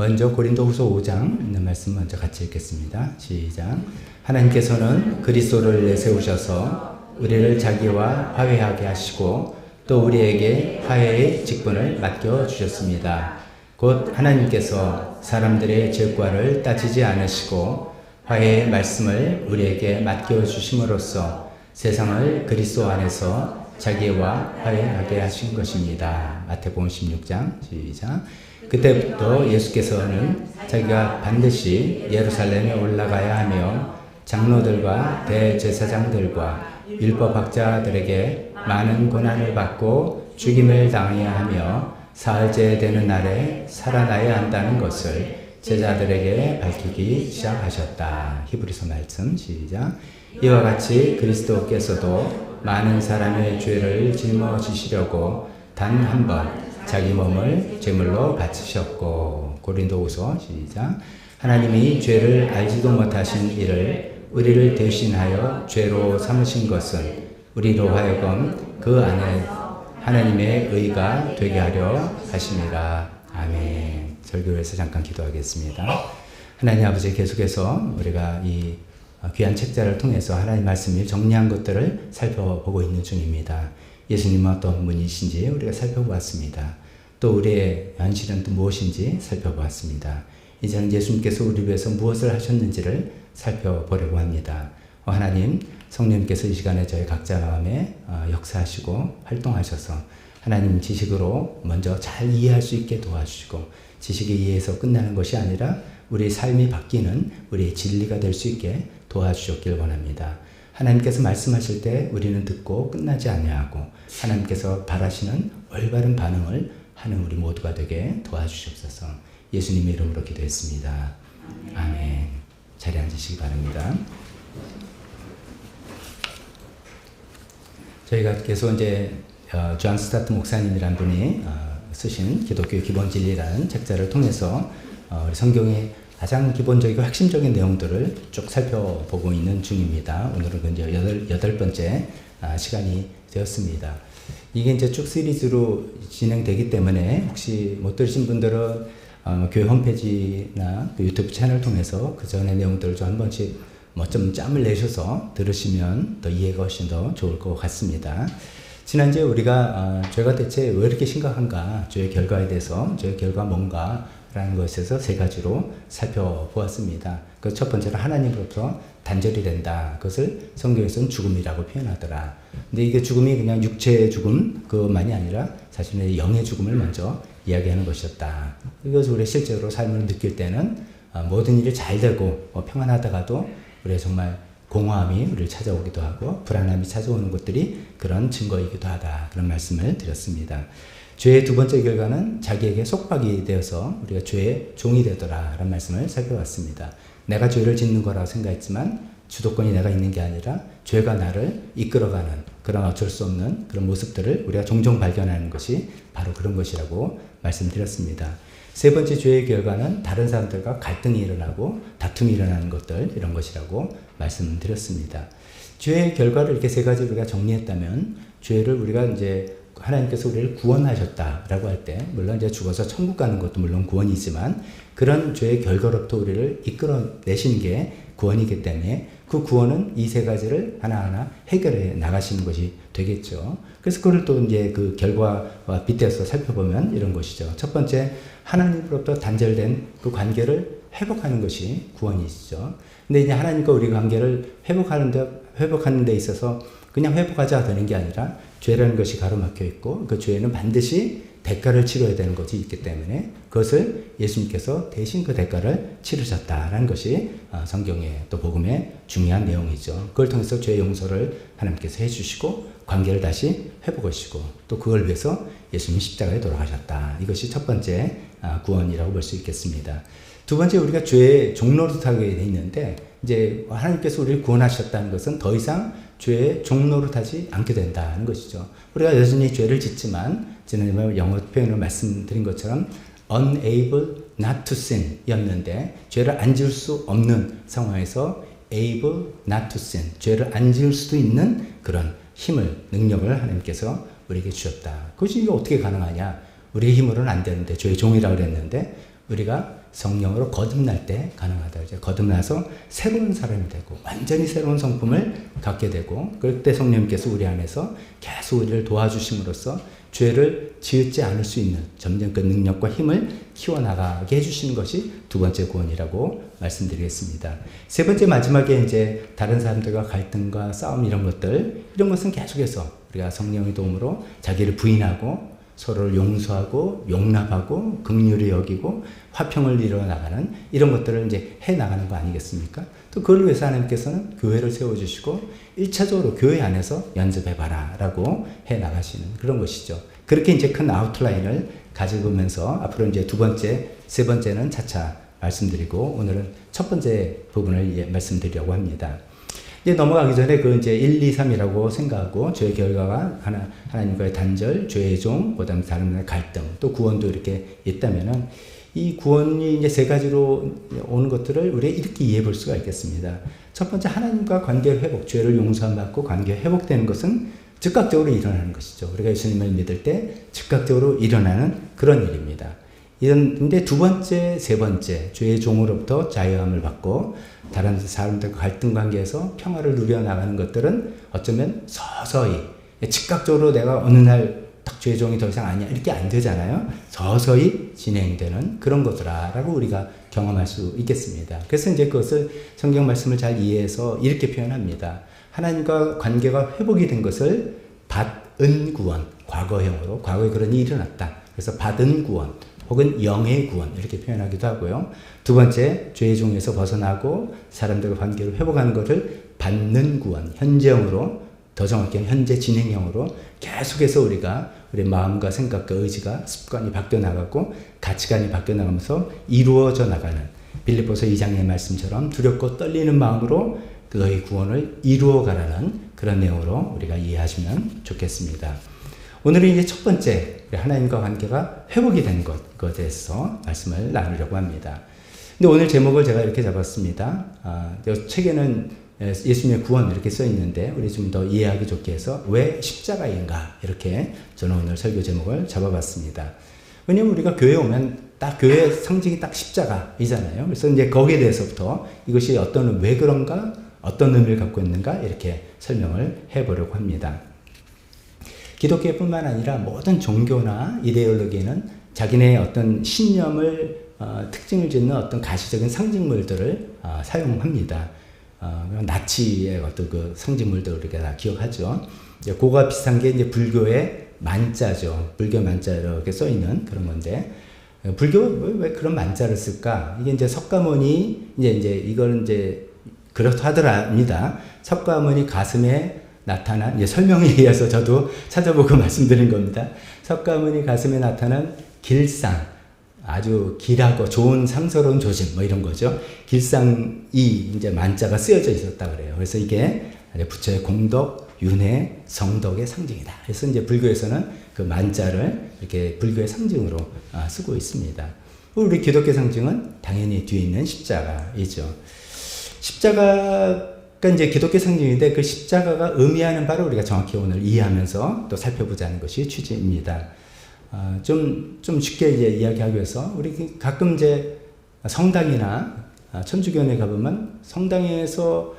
먼저 고린도후서 5장 있는 말씀 먼저 같이 읽겠습니다. 시작. 하나님께서는 그리스도를 내세우셔서 우리를 자기와 화해하게 하시고 또 우리에게 화해의 직분을 맡겨주셨습니다. 곧 하나님께서 사람들의 죄과를 따지지 않으시고 화해의 말씀을 우리에게 맡겨주심으로써 세상을 그리스도 안에서 자기와 화해하게 하신 것입니다. 마태복음 16장 시작. 그때부터 예수께서는 자기가 반드시 예루살렘에 올라가야 하며 장로들과 대제사장들과 율법학자들에게 많은 고난을 받고 죽임을 당해야 하며 사흘째 되는 날에 살아나야 한다는 것을 제자들에게 밝히기 시작하셨다. 히브리서 말씀 시작. 이와 같이 그리스도께서도 많은 사람의 죄를 짊어지시려고 단 한 번 자기 몸을 제물로 바치셨고. 고린도후서 시작. 하나님이 죄를 알지도 못하신 이를 우리를 대신하여 죄로 삼으신 것은 우리로 하여금 그 안에 하나님의 의가 되게 하려 하심이라. 아멘. 설교에서 잠깐 기도하겠습니다. 하나님 아버지, 계속해서 우리가 이 귀한 책자를 통해서 하나님 말씀을 정리한 것들을 살펴보고 있는 중입니다. 예수님은 어떤 분이신지 우리가 살펴보았습니다. 또 우리의 현실은 또 무엇인지 살펴보았습니다. 이제는 예수님께서 우리 위해서 무엇을 하셨는지를 살펴보려고 합니다. 하나님, 성령님께서 이 시간에 저희 각자 마음에 역사하시고 활동하셔서 하나님 지식으로 먼저 잘 이해할 수 있게 도와주시고, 지식에 의해서 끝나는 것이 아니라 우리 삶이 바뀌는 우리의 진리가 될 수 있게 도와주셨길 원합니다. 하나님께서 말씀하실 때 우리는 듣고 끝나지 아니하고 하나님께서 바라시는 올바른 반응을 하는 우리 모두가 되게 도와주시옵소서. 예수님의 이름으로 기도했습니다. 아멘. 자리에 앉으시기 바랍니다. 저희가 계속 이제 존 스타트 목사님이란 분이 쓰신 기독교의 기본 진리라는 책자를 통해서 성경의 가장 기본적이고 핵심적인 내용들을 쭉 살펴보고 있는 중입니다. 오늘은 이제 여덟 번째 시간이 되었습니다. 이게 이제 쭉 시리즈로 진행되기 때문에 혹시 못 들으신 분들은 교회 홈페이지나 그 유튜브 채널 통해서 그 전의 내용들을 좀 한 번씩 좀 짬을 내셔서 들으시면 더 이해가 훨씬 더 좋을 것 같습니다. 지난주에 우리가 죄가 대체 왜 이렇게 심각한가, 죄의 결과에 대해서 죄의 결과 뭔가 라는 것에서 세 가지로 살펴보았습니다. 그 첫 번째는 하나님으로부터 단절이 된다. 그것을 성경에서는 죽음이라고 표현하더라. 근데 이게 죽음이 그냥 육체의 죽음 그것만이 아니라 자신의 영의 죽음을 먼저 이야기하는 것이었다. 이것을 우리 실제로 삶을 느낄 때는 모든 일이 잘 되고 평안하다가도 우리의 정말 공허함이 우리를 찾아오기도 하고 불안함이 찾아오는 것들이 그런 증거이기도 하다. 그런 말씀을 드렸습니다. 죄의 두 번째 결과는 자기에게 속박이 되어서 우리가 죄의 종이 되더라 라는 말씀을 살펴봤습니다. 내가 죄를 짓는 거라고 생각했지만 주도권이 내가 있는 게 아니라 죄가 나를 이끌어가는 그런 어쩔 수 없는 그런 모습들을 우리가 종종 발견하는 것이 바로 그런 것이라고 말씀드렸습니다. 세 번째 죄의 결과는 다른 사람들과 갈등이 일어나고 다툼이 일어나는 것들, 이런 것이라고 말씀드렸습니다. 죄의 결과를 이렇게 세 가지 우리가 정리했다면, 죄를 우리가 이제 하나님께서 우리를 구원하셨다라고 할 때, 물론 이제 죽어서 천국 가는 것도 물론 구원이지만, 그런 죄의 결과로부터 우리를 이끌어내신 게 구원이기 때문에 그 구원은 이 세 가지를 하나하나 해결해 나가시는 것이 되겠죠. 그래서 그걸 또 이제 그 결과와 빗대서 살펴보면 이런 것이죠. 첫 번째, 하나님으로부터 단절된 그 관계를 회복하는 것이 구원이시죠. 근데 이제 하나님과 우리 관계를 회복하는 데 있어서 그냥 회복하자 되는 게 아니라 죄라는 것이 가로막혀 있고 그 죄는 반드시 대가를 치러야 되는 것이 있기 때문에 그것을 예수님께서 대신 그 대가를 치르셨다라는 것이 성경의 또 복음의 중요한 내용이죠. 그걸 통해서 죄 용서를 하나님께서 해주시고 관계를 다시 회복하시고 또 그걸 위해서 예수님이 십자가에 돌아가셨다. 이것이 첫 번째 구원이라고 볼 수 있겠습니다. 두 번째, 우리가 죄의 종노릇하게 돼 있는데 이제 하나님께서 우리를 구원하셨다는 것은 더 이상 죄의 종노릇하지 않게 된다는 것이죠. 우리가 여전히 죄를 짓지만 지난번에 영어 표현으로 말씀드린 것처럼 unable not to sin 였는데 죄를 안 지을 수 없는 상황에서 able not to sin, 죄를 안 지을 수도 있는 그런 힘을, 능력을 하나님께서 우리에게 주셨다. 그것이 어떻게 가능하냐? 우리의 힘으로는 안 되는데, 죄의 종이라고 그랬는데 우리가 성령으로 거듭날 때 가능하다. 이제 거듭나서 새로운 사람이 되고 완전히 새로운 성품을 갖게 되고 그때 성령님께서 우리 안에서 계속 우리를 도와주심으로써 죄를 지었지 않을 수 있는 점점 그 능력과 힘을 키워나가게 해주시는 것이 두 번째 구원이라고 말씀드리겠습니다. 세 번째 마지막에 이제 다른 사람들과 갈등과 싸움 이런 것은 계속해서 우리가 성령의 도움으로 자기를 부인하고 서로를 용서하고 용납하고 긍휼히 여기고 화평을 이뤄나가는 이런 것들을 이제 해나가는 거 아니겠습니까? 또 그걸 위해서 하나님께서는 교회를 세워주시고 1차적으로 교회 안에서 연습해봐라 라고 해나가시는 그런 것이죠. 그렇게 이제 큰 아웃라인을 가져보면서 앞으로 이제 두 번째, 세 번째는 차차 말씀드리고 오늘은 첫 번째 부분을 말씀드리려고 합니다. 이제 넘어가기 전에 그 이제 1, 2, 3이라고 생각하고 죄의 결과가 하나님과의 단절, 죄의 종, 그 다음에 다른 분의 갈등, 또 구원도 이렇게 있다면은 이 구원이 이제 세 가지로 오는 것들을 우리가 이렇게 이해해 볼 수가 있겠습니다. 첫 번째, 하나님과 관계 회복, 죄를 용서받고 관계 회복되는 것은 즉각적으로 일어나는 것이죠. 우리가 예수님을 믿을 때 즉각적으로 일어나는 그런 일입니다. 근데 두 번째, 세 번째, 죄의 종으로부터 자유함을 받고 다른 사람들과 갈등 관계에서 평화를 누려나가는 것들은 어쩌면 서서히, 즉각적으로 내가 어느 날 딱 죄의 종이 더 이상 아니야 이렇게 안 되잖아요. 서서히 진행되는 그런 것이라고 우리가 경험할 수 있겠습니다. 그래서 이제 그것을 성경 말씀을 잘 이해해서 이렇게 표현합니다. 하나님과 관계가 회복이 된 것을 받은 구원, 과거형으로 과거에 그런 일이 일어났다. 그래서 받은 구원 혹은 영의 구원 이렇게 표현하기도 하고요. 두 번째, 죄의 종에서 벗어나고 사람들과 관계를 회복하는 것을 받는 구원, 현재형으로 더 정확히 현재 진행형으로 계속해서 우리가 우리 마음과 생각과 의지가 습관이 바뀌어나가고 가치관이 바뀌어나가면서 이루어져 나가는 빌립보서 2장의 말씀처럼 두렵고 떨리는 마음으로 너희 구원을 이루어가라는 그런 내용으로 우리가 이해하시면 좋겠습니다. 오늘은 이제 첫 번째 하나님과 관계가 회복이 된 것에 대해서 말씀을 나누려고 합니다. 근데 오늘 제목을 제가 이렇게 잡았습니다. 책에는 예수님의 구원 이렇게 써 있는데 우리 좀 더 이해하기 좋게 해서 왜 십자가인가 이렇게 저는 오늘 설교 제목을 잡아봤습니다. 왜냐면 우리가 교회에 오면 딱 교회의 상징이 딱 십자가이잖아요. 그래서 이제 거기에 대해서부터 이것이 왜 그런가 어떤 의미를 갖고 있는가 이렇게 설명을 해보려고 합니다. 기독교뿐만 아니라 모든 종교나 이데올로기에는 자기네 어떤 신념을 특징을 짓는 어떤 가시적인 상징물들을 사용합니다. 나치의 어떤 그 상징물들 우리가 다 기억하죠. 이제 그거가 비슷한 게 이제 불교의 만자죠. 불교 만자 이렇게 써 있는 그런 건데 불교 왜 그런 만자를 쓸까? 이게 이제 석가모니 이제 이거는 이제 그렇다 하더랍니다. 석가모니 가슴에 나타난 이제 설명에 의해서 저도 찾아보고 말씀드린 겁니다. 석가모니 가슴에 나타난 길상, 아주 길하고 좋은 상스러운 조짐 뭐 이런 거죠. 길상이 이제 만자가 쓰여져 있었다 그래요. 그래서 이게 부처의 공덕, 윤회, 성덕의 상징이다. 그래서 이제 불교에서는 그 만자를 이렇게 불교의 상징으로 쓰고 있습니다. 우리 기독교 상징은 당연히 뒤에 있는 십자가이죠. 십자가가 이제 기독교 상징인데 그 십자가가 의미하는 바를 우리가 정확히 오늘 이해하면서 또 살펴보자는 것이 취지입니다. 좀 쉽게 이제 이야기하기 위해서 우리 가끔 이제 성당이나 천주교원에 가보면 성당에서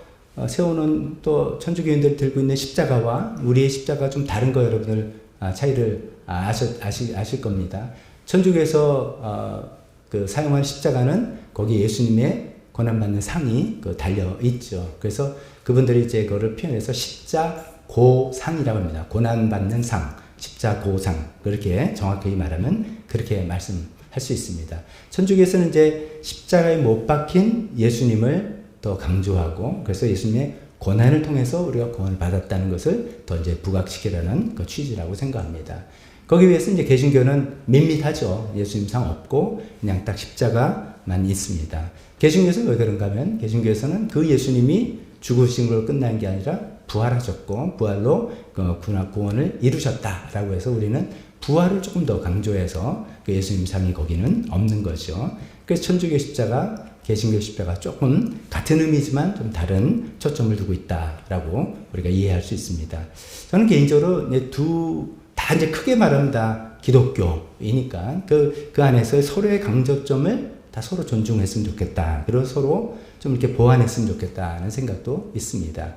세우는 또 천주교인들이 들고 있는 십자가와 우리의 십자가가 좀 다른 거 여러분들 차이를 아실 겁니다. 천주교에서 그 사용한 십자가는 거기 예수님의 고난받는 상이 달려 있죠. 그래서 그분들이 이제 그거를 표현해서 십자고상이라고 합니다. 고난받는 상. 십자고상 그렇게 정확히 말하면 그렇게 말씀할 수 있습니다. 천주교에서는 이제 십자가에 못 박힌 예수님을 더 강조하고 그래서 예수님의 고난을 통해서 우리가 구원을 받았다는 것을 더 이제 부각시키려는 그 취지라고 생각합니다. 거기 위해서 이제 개신교는 밋밋하죠. 예수님 상 없고 그냥 딱 십자가만 있습니다. 개신교에서는 왜 그런가 하면 개신교에서는 그 예수님이 죽으신 걸로 끝난 게 아니라 부활하셨고 부활로 구원을 이루셨다라고 해서 우리는 부활을 조금 더 강조해서 그 예수님 상이 거기는 없는 거죠. 그래서 천주교 십자가, 개신교 십자가 조금 같은 의미지만 좀 다른 초점을 두고 있다라고 우리가 이해할 수 있습니다. 저는 개인적으로 다 이제 크게 말하면 다 기독교이니까 그 안에서 서로의 강조점을 다 서로 존중했으면 좋겠다. 그리고 서로 좀 이렇게 보완했으면 좋겠다는 생각도 있습니다.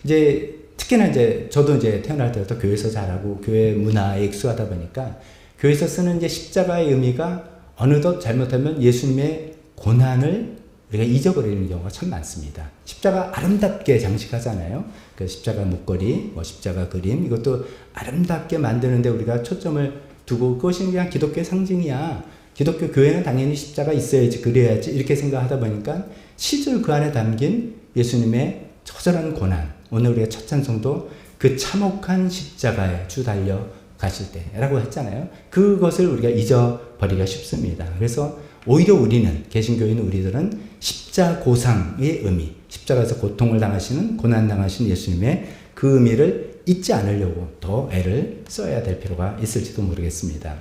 이제 특히나 이제 저도 이제 태어날 때부터 교회에서 자라고 교회 문화에 익숙하다 보니까 교회에서 쓰는 이제 십자가의 의미가 어느덧 잘못하면 예수님의 고난을 우리가 잊어버리는 경우가 참 많습니다. 십자가 아름답게 장식하잖아요. 그 십자가 목걸이, 뭐 십자가 그림, 이것도 아름답게 만드는데 우리가 초점을 두고 그것이 그냥 기독교의 상징이야. 기독교 교회는 당연히 십자가 있어야지, 그래야지, 이렇게 생각하다 보니까 실제로 그 안에 담긴 예수님의 처절한 고난, 오늘 우리가 첫 찬송도 그 참혹한 십자가에 주 달려 가실 때라고 했잖아요. 그것을 우리가 잊어버리기가 쉽습니다. 그래서 오히려 우리는, 개신교인 우리들은 십자고상의 의미, 십자가에서 고통을 당하시는, 고난당하신 예수님의 그 의미를 잊지 않으려고 더 애를 써야 될 필요가 있을지도 모르겠습니다.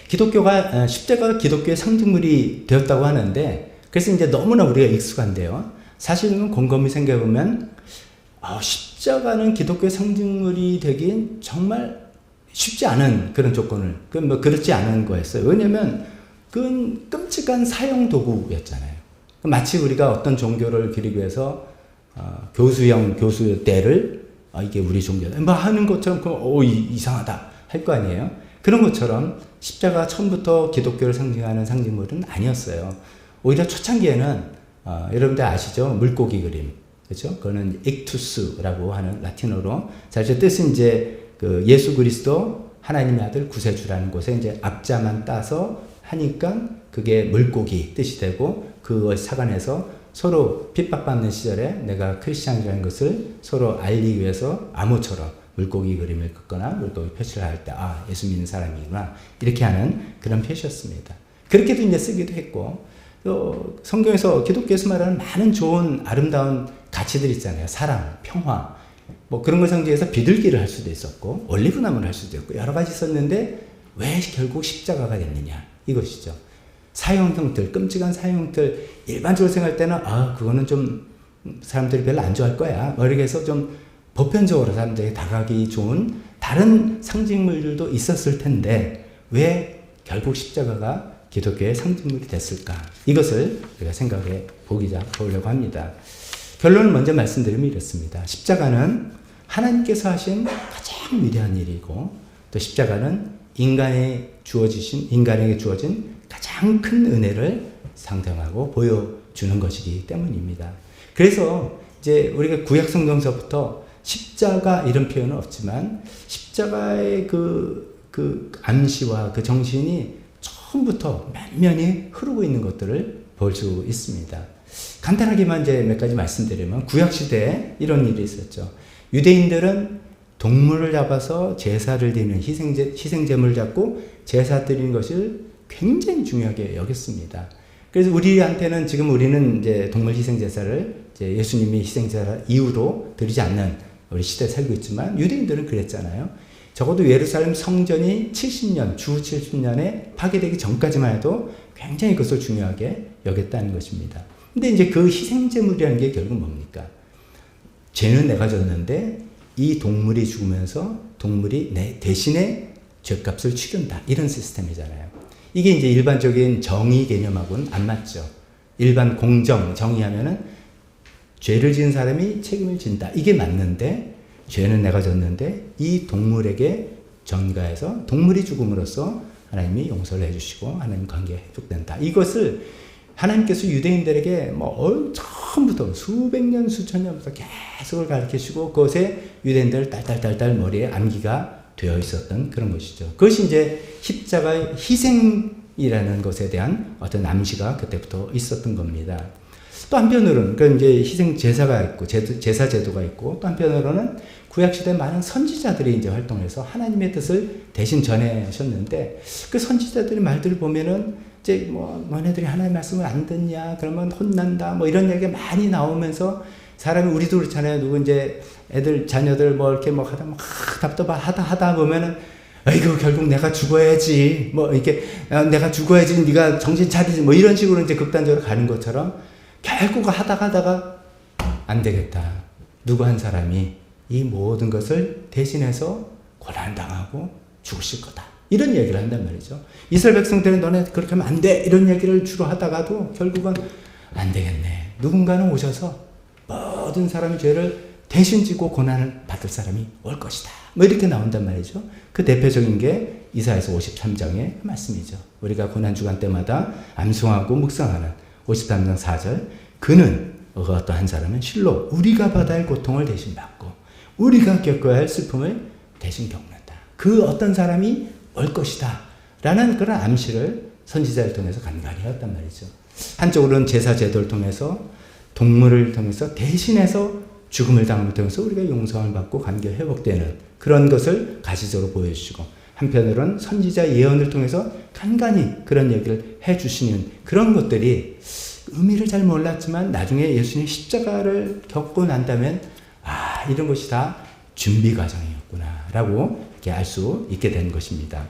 기독교가, 십자가가 기독교의 상징물이 되었다고 하는데, 그래서 이제 너무나 우리가 익숙한데요. 사실은 곰곰이 생각해보면, 십자가는 기독교의 상징물이 되긴 정말 쉽지 않은 그런 조건을, 그렇지 않은 거였어요. 왜냐면, 그건 끔찍한 사형 도구였잖아요. 마치 우리가 어떤 종교를 기리기 위해서 교수형 교수 때를 이게 우리 종교다 뭐 하는 것처럼 이상하다 할 거 아니에요. 그런 것처럼 십자가 처음부터 기독교를 상징하는 상징물은 아니었어요. 오히려 초창기에는 여러분들 아시죠? 물고기 그림, 그렇죠? 그거는 익투스라고 하는 라틴어로 사실 뜻은 이제 그 예수 그리스도 하나님의 아들 구세주라는 곳에 이제 앞자만 따서 하니까 그게 물고기 뜻이 되고 그걸 사관해서 서로 핍박받는 시절에 내가 크리스찬이라는 것을 서로 알리기 위해서 암호처럼 물고기 그림을 긋거나 물고기 표시를 할 때 예수 믿는 사람이구나 이렇게 하는 그런 표시였습니다. 그렇게도 이제 쓰기도 했고 또 성경에서 기독교에서 말하는 많은 좋은 아름다운 가치들 있잖아요. 사랑, 평화 뭐 그런 걸 상징해서 비둘기를 할 수도 있었고 올리브나무를 할 수도 있고 여러 가지 썼는데 왜 결국 십자가가 됐느냐 이것이죠. 사형형들, 끔찍한 사형형들 일반적으로 생각할 때는 그거는 좀 사람들이 별로 안 좋아할 거야. 이렇게 해서 좀 보편적으로 사람들이 다가가기 좋은 다른 상징물들도 있었을 텐데 왜 결국 십자가가 기독교의 상징물이 됐을까? 이것을 우리가 생각해 보려고 합니다. 결론을 먼저 말씀드리면 이렇습니다. 십자가는 하나님께서 하신 가장 위대한 일이고 또 십자가는 인간에게 주어진 가장 큰 은혜를 상정하고 보여주는 것이기 때문입니다. 그래서 이제 우리가 구약 성경서부터 십자가 이런 표현은 없지만 십자가의 그 암시와 그 정신이 처음부터 만면히 흐르고 있는 것들을 볼 수 있습니다. 간단하게만 이제 몇 가지 말씀드리면 구약 시대에 이런 일이 있었죠. 유대인들은 동물을 잡아서 제사를 드리는 희생제물을 잡고 제사 드리는 것을 굉장히 중요하게 여겼습니다. 그래서 우리한테는 지금 우리는 이제 동물 희생제사를 이제 예수님이 희생제사 이후로 드리지 않는 우리 시대에 살고 있지만 유대인들은 그랬잖아요. 적어도 예루살렘 성전이 70년, 주 70년에 파괴되기 전까지만 해도 굉장히 그것을 중요하게 여겼다는 것입니다. 근데 이제 그 희생제물이라는 게 결국 뭡니까? 죄는 내가 졌는데 이 동물이 죽으면서 동물이 내 대신에 죄값을 치른다. 이런 시스템이잖아요. 이게 이제 일반적인 정의 개념하고는 안 맞죠. 일반 공정, 정의하면은 죄를 지은 사람이 책임을 진다. 이게 맞는데 죄는 내가 졌는데 이 동물에게 전가해서 동물이 죽음으로써 하나님이 용서를 해주시고 하나님 관계가 회복된다. 이것을 하나님께서 유대인들에게 처음부터 수백 년, 수천 년부터 계속 가르치시고 그것에 유대인들 딸딸딸딸 머리에 암기가 되어 있었던 그런 것이죠. 그것이 이제 십자가의 희생이라는 것에 대한 어떤 암시가 그때부터 있었던 겁니다. 또 한편으로는 그 이제 희생 제사가 있고 제사 제도가 있고 또 한편으로는 구약 시대 많은 선지자들이 이제 활동해서 하나님의 뜻을 대신 전해하셨는데 그 선지자들의 말들을 보면은 이제 너네들이 하나님의 말씀을 안 듣냐 그러면 혼난다 이런 얘기가 많이 나오면서 사람이 우리도 그렇잖아요. 누구 이제 애들 자녀들 이렇게 하다 답답하다 보면은 아이고 결국 내가 죽어야지 이렇게 내가 죽어야지 네가 정신 차리지 이런 식으로 이제 극단적으로 가는 것처럼 결국 하다가 안 되겠다. 누구 한 사람이 이 모든 것을 대신해서 고난당하고 죽으실 거다. 이런 얘기를 한단 말이죠. 이스라엘 백성들은 너네 그렇게 하면 안 돼. 이런 얘기를 주로 하다가도 결국은 안 되겠네. 누군가는 오셔서 모든 사람의 죄를 대신 지고 고난을 받을 사람이 올 것이다. 뭐 이렇게 나온단 말이죠. 그 대표적인 게 이사야서 53장의 말씀이죠. 우리가 고난주간 때마다 암송하고 묵상하는 53장 4절. 그는 어떠한 사람은 실로 우리가 받아야 할 고통을 대신 받고 우리가 겪어야 할 슬픔을 대신 겪는다. 그 어떤 사람이 올 것이다 라는 그런 암시를 선지자를 통해서 간간히 했단 말이죠. 한쪽으로는 제사 제도를 통해서 동물을 통해서 대신해서 죽음을 당함을 통해서 우리가 용서를 받고 관계가 회복되는 그런 것을 가시적으로 보여주시고, 한편으로는 선지자 예언을 통해서 간간히 그런 얘기를 해주시는 그런 것들이 의미를 잘 몰랐지만 나중에 예수님 십자가를 겪고 난다면 이런 것이 다 준비 과정이었구나 라고 이렇게 알 수 있게 된 것입니다.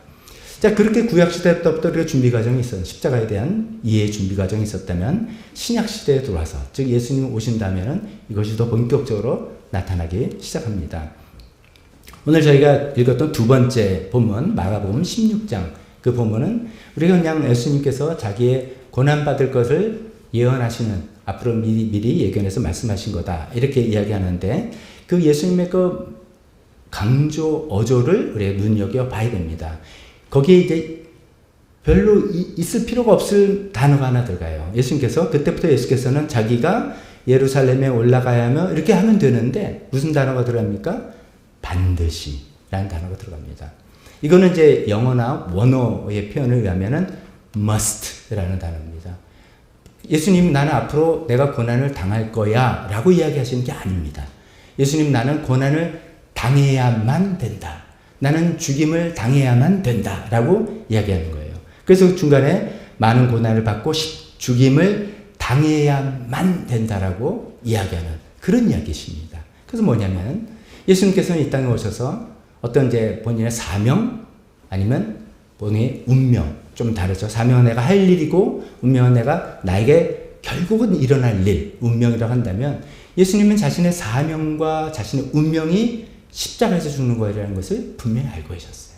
자, 그렇게 구약시대 때부터 우리가 준비 과정이 있었던, 십자가에 대한 이해의 준비 과정이 있었다면 신약시대에 들어와서, 즉 예수님이 오신다면 이것이 더 본격적으로 나타나기 시작합니다. 오늘 저희가 읽었던 두 번째 본문 마가복음 16장, 그 본문은 우리가 그냥 예수님께서 자기의 고난받을 것을 예언하시는, 앞으로 미리 예견해서 말씀하신 거다 이렇게 이야기하는데, 그 예수님의 그 강조 어조를 우리가 눈여겨 봐야 됩니다. 거기에 이제 별로 있을 필요가 없을 단어가 하나 들어가요. 그때부터 예수께서는 자기가 예루살렘에 올라가야 하며 이렇게 하면 되는데 무슨 단어가 들어갑니까? 반드시 라는 단어가 들어갑니다. 이거는 이제 영어나 원어의 표현에 의하면은 must 라는 단어입니다. 예수님 나는 앞으로 내가 고난을 당할 거야 라고 이야기하시는 게 아닙니다. 예수님 나는 고난을 당해야만 된다. 나는 죽임을 당해야만 된다 라고 이야기하는 거예요. 그래서 중간에 많은 고난을 받고 죽임을 당해야만 된다라고 이야기하는 그런 이야기십니다. 그래서 뭐냐면 예수님께서는 이 땅에 오셔서 어떤 이제 본인의 사명 아니면 본인의 운명, 좀 다르죠. 사명은 내가 할 일이고 운명은 내가 나에게 결국은 일어날 일, 운명이라고 한다면 예수님은 자신의 사명과 자신의 운명이 십자가에서 죽는 거라는 것을 분명히 알고 계셨어요.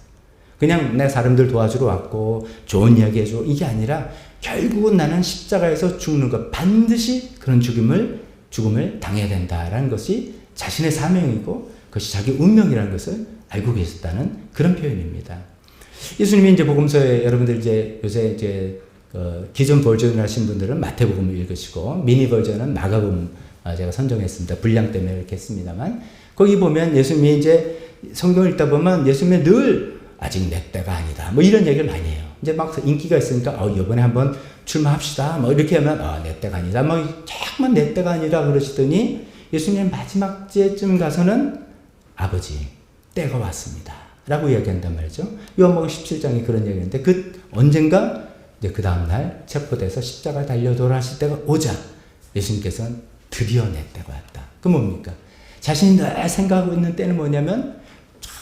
그냥 내 사람들 도와주러 왔고 좋은 이야기 해주고 이게 아니라 결국은 나는 십자가에서 죽는 것, 반드시 그런 죽음을 당해야 된다라는 것이 자신의 사명이고 그것이 자기 운명이라는 것을 알고 계셨다는 그런 표현입니다. 예수님이 이제 복음서에 여러분들 이제 요새 이제 기존 버전을 하신 분들은 마태복음을 읽으시고 미니 버전은 마가복음 제가 선정했습니다. 분량 때문에 이렇게 했습니다만 거기 보면 예수님이 이제 성경을 읽다 보면 예수님이 늘 아직 내 때가 아니다. 뭐 이런 얘기를 많이 해요. 이제 막 인기가 있으니까 이번에 한번 출마합시다. 뭐 이렇게 하면 내 때가 아니다. 뭐 자꾸만 내 때가 아니라 그러시더니 예수님 마지막 때쯤 가서는 아버지 때가 왔습니다. 라고 이야기한단 말이죠. 요한복음 17장에 그런 얘기인데 언젠가 이제 그 다음날 체포돼서 십자가 달려 돌아가실 때가 오자 예수님께서는 드디어 내 때가 왔다. 그 뭡니까? 자신이 늘 생각하고 있는 때는 뭐냐면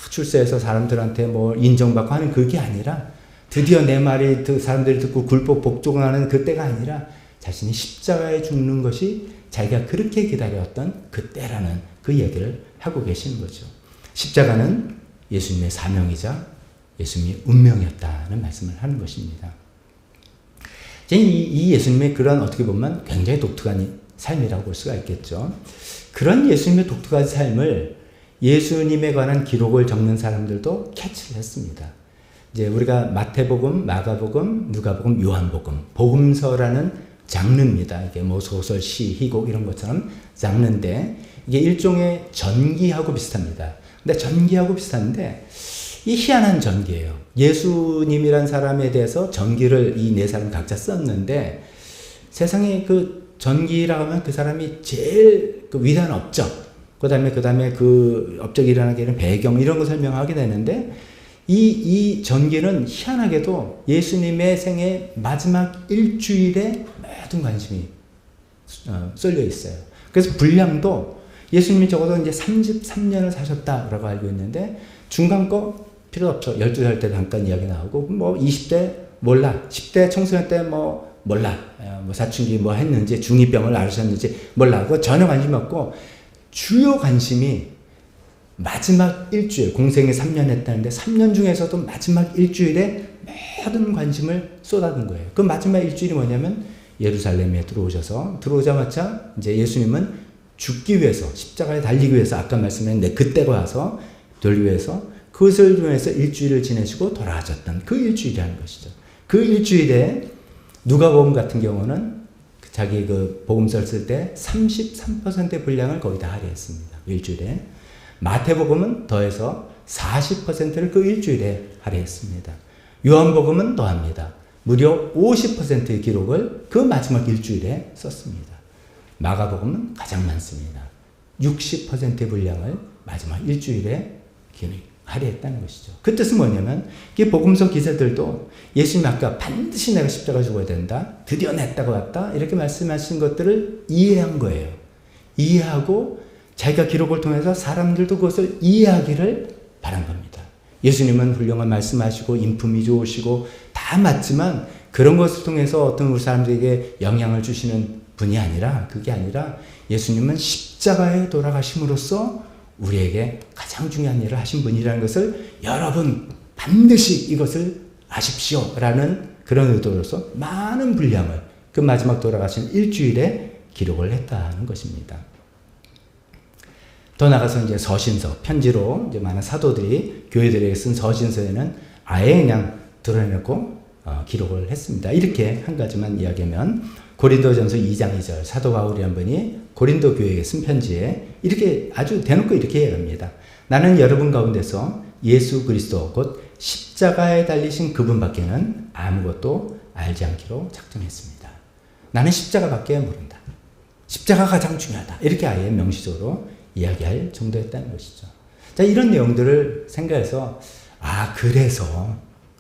출세해서 사람들한테 뭐 인정받고 하는 그게 아니라 드디어 내 말이 사람들이 듣고 굴복 복종하는 그 때가 아니라 자신이 십자가에 죽는 것이 자기가 그렇게 기다려왔던 그 때라는 그 얘기를 하고 계시는 거죠. 십자가는 예수님의 사명이자 예수님의 운명이었다는 말씀을 하는 것입니다. 이 예수님의 그런 어떻게 보면 굉장히 독특한 삶이라고 볼 수가 있겠죠. 그런 예수님의 독특한 삶을 예수님에 관한 기록을 적는 사람들도 캐치를 했습니다. 이제 우리가 마태복음, 마가복음, 누가복음, 요한복음, 복음서라는 장르입니다. 이게 뭐 소설, 시, 희곡 이런 것처럼 장르인데 이게 일종의 전기하고 비슷합니다. 근데 전기하고 비슷한데 이 희한한 전기예요. 예수님이란 사람에 대해서 전기를 이 네 사람 각자 썼는데 세상에 그 전기라고 하면 그 사람이 제일 그 위대한 업적, 그 다음에 그 업적이 일어나게 되는 배경 이런 거 설명하게 되는데 이 전기는 희한하게도 예수님의 생애 마지막 일주일에 모든 관심이 쏠려 있어요. 그래서 분량도 예수님이 적어도 이제 33년을 사셨다라고 알고 있는데 중간 거 필요 없죠. 12살 때 잠깐 이야기 나오고 뭐 20대 몰라, 10대 청소년 때 뭐 몰라, 뭐 사춘기 뭐 했는지 중2병을 앓으셨는지 몰라. 그거 전혀 관심이 없고 주요 관심이 마지막 일주일, 공생에 3년 했다는데 3년 중에서도 마지막 일주일에 모든 관심을 쏟아둔 거예요. 그 마지막 일주일이 뭐냐면 예루살렘에 들어오자마자 이제 예수님은 죽기 위해서, 십자가에 달리기 위해서, 아까 말씀했는데 그때가 와서 돌기 위해서 그것을 통해서 일주일을 지내시고 돌아가셨던 그 일주일이라는 것이죠. 그 일주일에 누가복음 같은 경우는 자기 그 복음서를 쓸 때 33%의 분량을 거의 다 할애했습니다. 일주일에. 마태복음은 더해서 40%를 그 일주일에 할애했습니다. 요한복음은 더합니다. 무려 50%의 기록을 그 마지막 일주일에 썼습니다. 마가복음은 가장 많습니다. 60%의 분량을 마지막 일주일에 할애했다는 것이죠. 그 뜻은 뭐냐면 이 복음서 기자들도 예수님 아까 반드시 내가 십자가 죽어야 된다, 드디어 내 때가 왔다 이렇게 말씀하신 것들을 이해한 거예요. 이해하고 자기가 기록을 통해서 사람들도 그것을 이해하기를 바란 겁니다. 예수님은 훌륭한 말씀하시고 인품이 좋으시고 다 맞지만 그런 것을 통해서 어떤 우리 사람들에게 영향을 주시는 분이 아니라, 그게 아니라 예수님은 십자가에 돌아가심으로써 우리에게 가장 중요한 일을 하신 분이라는 것을 여러분 반드시 이것을 아십시오 라는 그런 의도로서 많은 분량을 그 마지막 돌아가신 일주일에 기록을 했다는 것입니다. 더 나아가서 이제 서신서, 편지로 이제 많은 사도들이 교회들에게 쓴 서신서에는 아예 그냥 드러내놓고 기록을 했습니다. 이렇게 한 가지만 이야기하면 고린도전서 2장 2절 사도 바울이란 분이 고린도 교회에 쓴 편지에 이렇게 아주 대놓고 이렇게 얘기합니다. 나는 여러분 가운데서 예수 그리스도 곧 십자가에 달리신 그분밖에는 아무것도 알지 않기로 작정했습니다. 나는 십자가밖에 모른다. 십자가가 가장 중요하다. 이렇게 아예 명시적으로 이야기할 정도였다는 것이죠. 자, 이런 내용들을 생각해서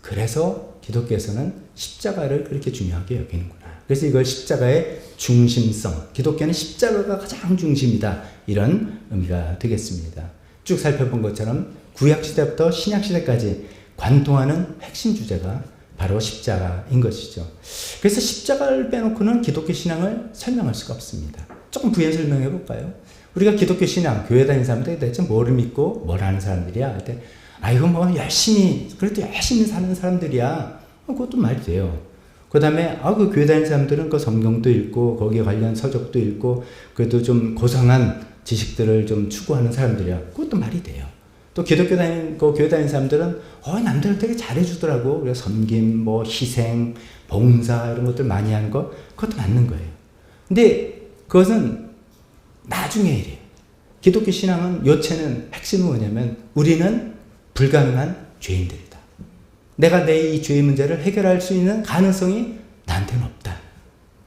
그래서 기독교에서는 십자가를 그렇게 중요하게 여기는구나. 그래서 이걸 십자가의 중심성, 기독교는 십자가가 가장 중심이다. 이런 의미가 되겠습니다. 쭉 살펴본 것처럼 구약시대부터 신약시대까지 관통하는 핵심 주제가 바로 십자가인 것이죠. 그래서 십자가를 빼놓고는 기독교 신앙을 설명할 수가 없습니다. 조금 부연 설명해 볼까요? 우리가 기독교 신앙, 교회 다니는 사람들이 대체 뭐를 믿고 뭘 하는 사람들이야? 할 때, 이거 뭐 그래도 열심히 사는 사람들이야. 그것도 말이 돼요. 그 다음에, 그 교회 다니는 사람들은 그 성경도 읽고, 거기에 관련 서적도 읽고, 그래도 좀 고상한 지식들을 좀 추구하는 사람들이야. 그것도 말이 돼요. 또 기독교 교회 다니는 사람들은, 남들 되게 잘해주더라고. 그래서 섬김, 희생, 봉사, 이런 것들 많이 하는 거, 그것도 맞는 거예요. 근데 그것은 나중의 일이에요. 기독교 신앙은, 요체는 핵심은 뭐냐면, 우리는 불가능한 죄인들이다. 내가 내 이 죄의 문제를 해결할 수 있는 가능성이 나한테는 없다.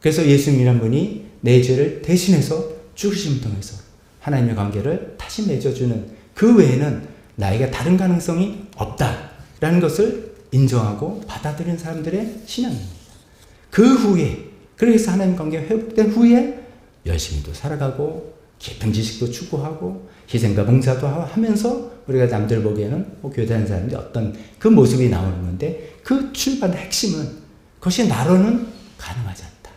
그래서 예수님이란 분이 내 죄를 대신해서 죽으심을 통해서 하나님의 관계를 다시 맺어주는 그 외에는 나에게 다른 가능성이 없다라는 것을 인정하고 받아들이는 사람들의 신앙입니다. 그 후에, 그래서 하나님 관계가 회복된 후에 열심히 또 살아가고 깊은 지식도 추구하고 희생과 봉사도 하면서 우리가 남들 보기에는 교회 다니는 사람들이 어떤 그 모습이 나오는 건데, 그 출발의 핵심은 그것이 나로는 가능하지 않다.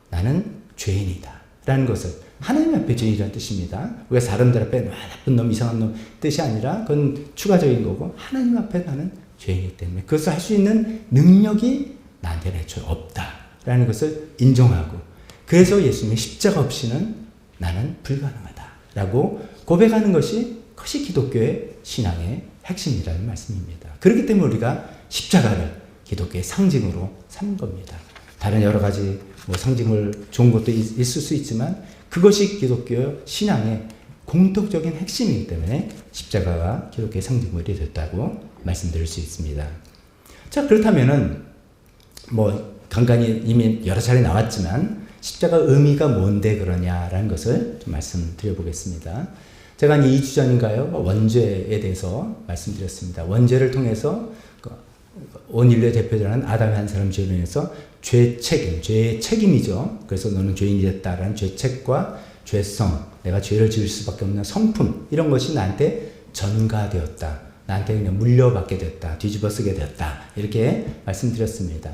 나는 죄인이다 라는 것을, 하나님 앞에 죄인이라는 뜻입니다. 우리가 사람들 앞에 나쁜 놈, 이상한 놈 뜻이 아니라 그건 추가적인 거고, 하나님 앞에 나는 죄인이기 때문에 그것을 할 수 있는 능력이 나한테는 애초에 없다라는 것을 인정하고, 그래서 예수님의 십자가 없이는 나는 불가능하다라고 고백하는 것이 기독교의 신앙의 핵심이라는 말씀입니다. 그렇기 때문에 우리가 십자가를 기독교의 상징으로 삼는 겁니다. 다른 여러 가지 상징을 좋은 것도 있을 수 있지만 그것이 기독교 신앙의 공통적인 핵심이기 때문에 십자가가 기독교의 상징물이 됐다고 말씀드릴 수 있습니다. 자, 그렇다면은 간간히 이미 여러 차례 나왔지만 십자가 의미가 뭔데 그러냐라는 것을 좀 말씀드려 보겠습니다. 제가 2주 전인가요? 원죄에 대해서 말씀드렸습니다. 원죄를 통해서 온 인류의 대표자는 아담의 한 사람 죄로 인해서 죄의 책임이죠. 그래서 너는 죄인이 됐다라는 죄책과 죄성, 내가 죄를 지을 수밖에 없는 성품, 이런 것이 나한테 전가되었다. 나한테 그냥 물려받게 됐다. 뒤집어 쓰게 됐다. 이렇게 말씀드렸습니다.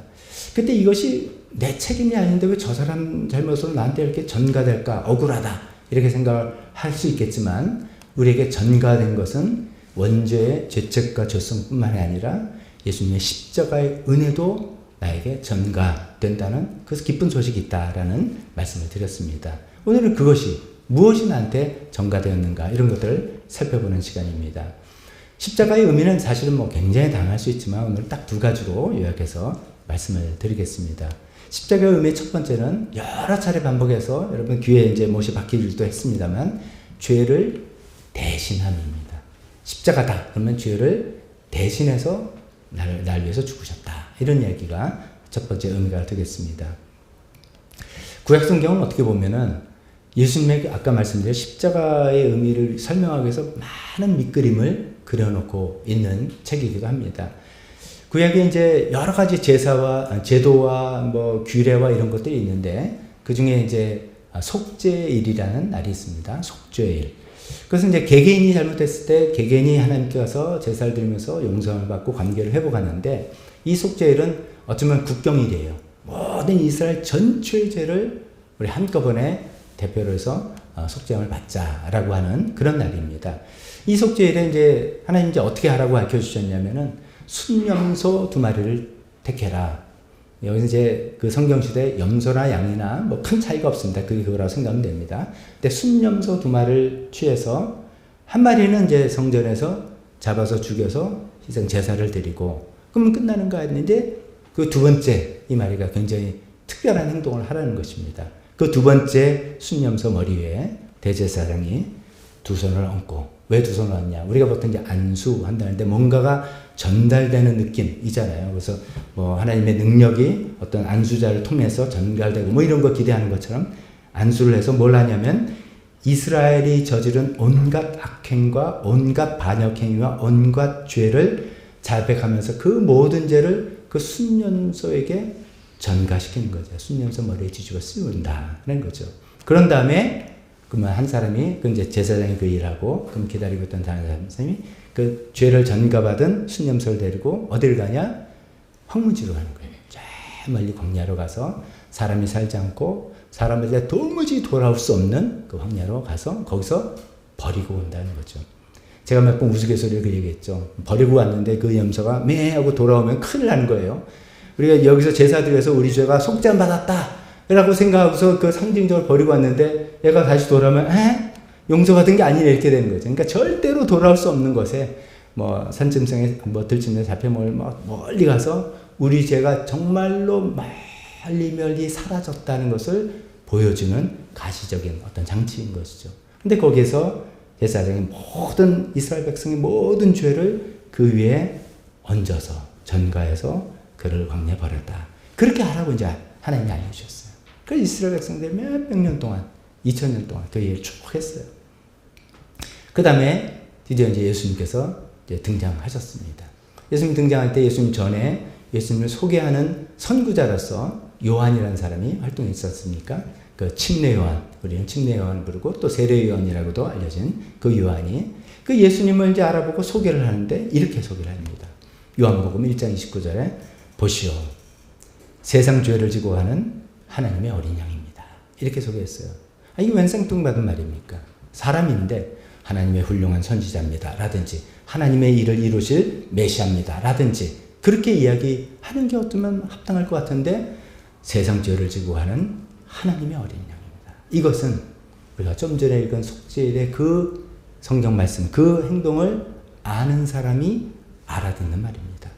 그때 이것이 내 책임이 아닌데 왜 저 사람 잘못으로 나한테 이렇게 전가될까? 억울하다. 이렇게 생각을 할 수 있겠지만, 우리에게 전가된 것은 원죄의 죄책과 죄성뿐만이 아니라 예수님의 십자가의 은혜도 나에게 전가된다는 그 기쁜 소식이 있다라는 말씀을 드렸습니다. 오늘은 그것이 무엇이 나한테 전가되었는가 이런 것들을 살펴보는 시간입니다. 십자가의 의미는 사실은 굉장히 다양할 수 있지만 오늘 딱 두 가지로 요약해서 말씀을 드리겠습니다. 십자가의 의미 첫 번째는 여러 차례 반복해서 여러분 귀에 이제 못이 박히기도 했습니다만 죄를 대신함입니다. 십자가다 그러면 죄를 대신해서 날 위해서 죽으셨다. 이런 이야기가 첫 번째 의미가 되겠습니다. 구약 성경은 어떻게 보면은 예수님의 아까 말씀드린 십자가의 의미를 설명하기 위해서 많은 밑그림을 그려놓고 있는 책이기도 합니다. 구약에 이제 여러 가지 제사와 제도와 규례와 이런 것들이 있는데 그 중에 이제 속죄일이라는 날이 있습니다. 속죄일. 그것은 이제 개개인이 잘못했을 때 개개인이 하나님께 가서 제사를 드리면서 용서를 받고 관계를 회복하는데 이 속죄일은 어쩌면 국경일이에요. 모든 이스라엘 전체의 죄를 우리 한꺼번에 대표로 해서 속죄함을 받자라고 하는 그런 날입니다. 이 속죄일에 이제 하나님 이제 어떻게 하라고 가르쳐 주셨냐면은 순염소 2마리를 택해라. 여기서 이제 그 성경시대 염소나 양이나 큰 차이가 없습니다. 그거라고 생각하면 됩니다. 근데 순염소 2마리를 취해서 한 마리는 이제 성전에서 잡아서 죽여서 희생 제사를 드리고 그러면 끝나는 거 아닌데 그 두 번째 이 마리가 굉장히 특별한 행동을 하라는 것입니다. 그 두 번째 순염소 머리 위에 대제사장이 두 손을 얹고 왜 두 손을 얹냐? 우리가 보통 이제 안수한다는데 뭔가가 전달되는 느낌이잖아요. 그래서 하나님의 능력이 어떤 안수자를 통해서 전달되고 이런 거 기대하는 것처럼 안수를 해서 뭘 하냐면 이스라엘이 저지른 온갖 악행과 온갖 반역행위와 온갖 죄를 자백하면서 그 모든 죄를 그 순염소에게 전가시키는 거죠. 순염소 머리에 뒤집어 씌운다는 거죠. 그런 다음에 그러면 한 사람이 그 이제 제사장이 그 일하고 그럼 기다리고 있던 다른 사람이 그 죄를 전가받은 순염소를 데리고 어딜 가냐? 황무지로 가는 거예요. 저 멀리 광야로 가서 사람이 살지 않고 사람들이 도무지 돌아올 수 없는 그 황야로 가서 거기서 버리고 온다는 거죠. 제가 몇 번 우스갯소리를 그 얘기했죠. 버리고 왔는데 그 염소가 매 하고 돌아오면 큰일 나는 거예요. 우리가 여기서 제사 드려서 우리 죄가 속죄함 받았다 라고 생각하고서 그 상징적으로 버리고 왔는데 얘가 다시 돌아오면 용서받은 게 아니네 이렇게 되는 거죠. 그러니까 절대로 돌아올 수 없는 것에 산짐승에 들짐승에 잡혀 멀리 가서 우리 죄가 정말로 멀리 사라졌다는 것을 보여주는 가시적인 어떤 장치인 것이죠. 근데 거기에서 제사장이 모든 이스라엘 백성의 모든 죄를 그 위에 얹어서 전가해서 그를 광야에 버렸다. 그렇게 하라고 이제 하나님이 알려주셨어요. 그래서 이스라엘 백성들이 몇백 년 동안 2000년 동안 그 일을 쭉 했어요. 그 다음에 드디어 이제 예수님께서 이제 등장하셨습니다. 예수님 등장할 때 예수님 전에 예수님을 소개하는 선구자로서 요한이라는 사람이 활동했었습니까? 그 침례 요한, 우리는 침례 요한을 부르고 또 세례 요한이라고도 알려진 그 요한이 그 예수님을 이제 알아보고 소개를 하는데 이렇게 소개를 합니다. 요한복음 1장 29절에 보시오, 세상 죄를 지고 가는 하나님의 어린 양입니다. 이렇게 소개했어요. 이게 웬 생뚱맞은 말입니까? 사람인데 하나님의 훌륭한 선지자입니다. 라든지 하나님의 일을 이루실 메시아입니다. 라든지 그렇게 이야기하는 게 어쩌면 합당할 것 같은데 세상 죄를 지고 가는 하나님의 어린 양입니다. 이것은 우리가 좀 전에 읽은 속죄일의 그 성경 말씀, 그 행동을 아는 사람이 알아듣는 말입니다.